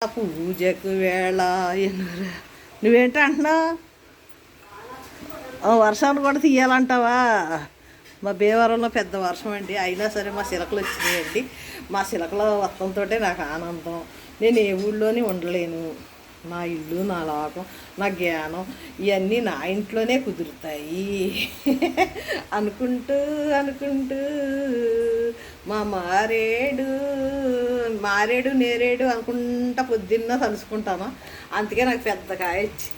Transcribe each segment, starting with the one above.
పూజకు వేళ ఎనురా నువ్వేంటి అంటున్నావు? వర్షాన్ని కూడా తీయాలంటావా? మా భీమవరంలో పెద్ద వర్షం అండి, అయినా సరే మా చిలకలు వచ్చినాయండి. మా చిలకల వత్తంతో నాకు ఆనందం. నేను ఏ ఊళ్ళోని ఉండలేను. నా ఇల్లు, నా లోకం, నా జ్ఞానం ఇవన్నీ నా ఇంట్లోనే కుదురుతాయి అనుకుంటూ అనుకుంటూ మా మారేడు నేరేడు అనుకుంటా పొద్దున్న తలుసుకుంటాను. అందుకే నాకు పెద్ద కాయ వచ్చి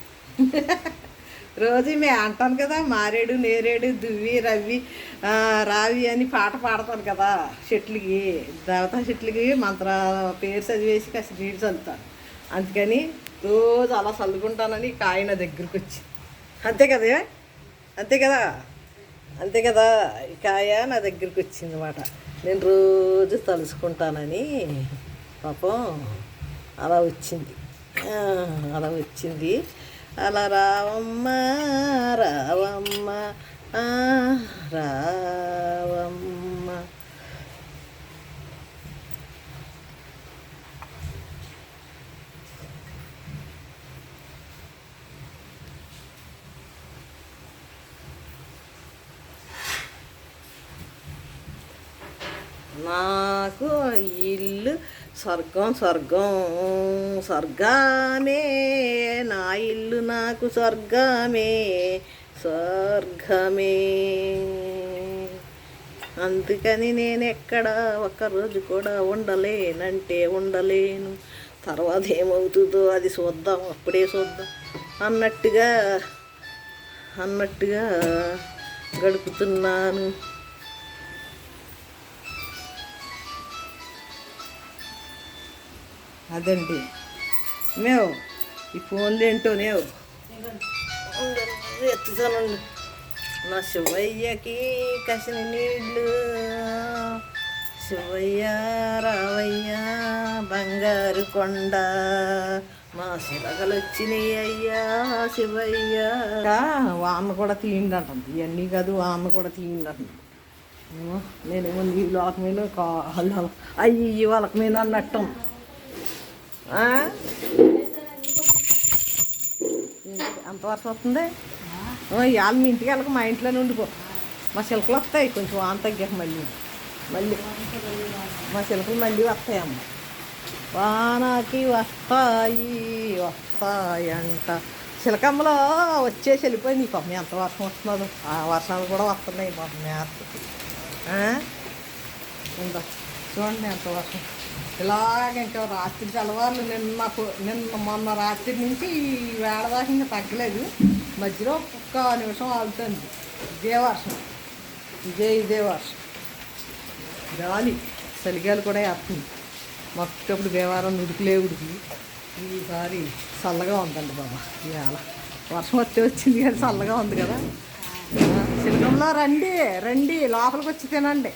రోజు మేము అంటాను కదా, మారేడు నేరేడు దువ్వి రవి రావి అని పాట పాడతాను కదా చెట్లకి, దేవతా చెట్లకి మంత్ర పేరు చదివేసి కాస్త నీళ్ళు చల్లుతాను. అందుకని రోజు అలా చల్లుకుంటానని కాయ నా దగ్గరికి వచ్చి, అంతే కదా అంతే కదా అంతే కదా ఈ కాయ నా దగ్గరికి వచ్చింది అన్నమాట. నేను రోజు తలుసుకుంటానని పాపం అలా వచ్చింది అలా రావమ్మ రావమ్మ రావమ్మ. నాకు ఇల్లు స్వర్గం స్వర్గమే, నా ఇల్లు నాకు స్వర్గమే. అందుకని నేను ఎక్కడ ఒక్కరోజు కూడా ఉండలేనంటే ఉండలేను. తర్వాత ఏమవుతుందో అది చూద్దాం, అప్పుడే చూద్దాం అన్నట్టుగా గడుపుతున్నాను. అదండి మేము ఈ ఫోన్లు ఏంటో ఎత్తుతానండి. నా శివయ్యకి కసిన నీళ్ళు, శివయ్య రావయ్య బంగారు కొండ, మా శిలకలు వచ్చినాయి అయ్యా శివయ్య. వాన కూడా తీయండి అంటుంది, ఇవన్నీ కాదు వాన కూడా తీయండి అంటుంది. నేనేమో నీళ్ళు వాళ్ళకి మీద అయ్యి వాళ్ళకి మీద అన్నట్టు. అంత వర్షం వస్తుంది. ఇవాళ మీ ఇంటికి వెళ్ళక మా ఇంట్లోనే ఉండిపో. మా చిలకలు వస్తాయి కొంచెం వాన తగ్గాక మళ్ళీ మా చిలకలు మళ్ళీ వస్తాయమ్మ. వానకి వస్తాయంట. చిలకమ్మలో వచ్చేసి వెళ్ళిపోయింది. ఈ పాపం ఎంత వర్షం వస్తున్నదో, ఆ వర్షాలు కూడా వస్తున్నాయి పాపం మేతకి. ఉందా చూడండి ఎంత వర్షం. ఇలాగ ఇంకా రాత్రి తెల్లవారులు నిన్న మొన్న రాత్రి నుంచి ఈ వేళ దాకా ఇంకా తగ్గలేదు. మధ్యలో ఒక్క నిమిషం ఆగుతుంది. ఇదే వర్షం గాలి చలిగాలి కూడా వేస్తుంది. మొట్టప్పుడు భీమవరం ఉడికిలే ఉడికి ఈసారి చల్లగా ఉందండి బాబా. ఇవాళ వర్షం వచ్చింది కానీ చల్లగా ఉంది కదా. చిలకంలో రండి లోపలికి వచ్చి తినండి.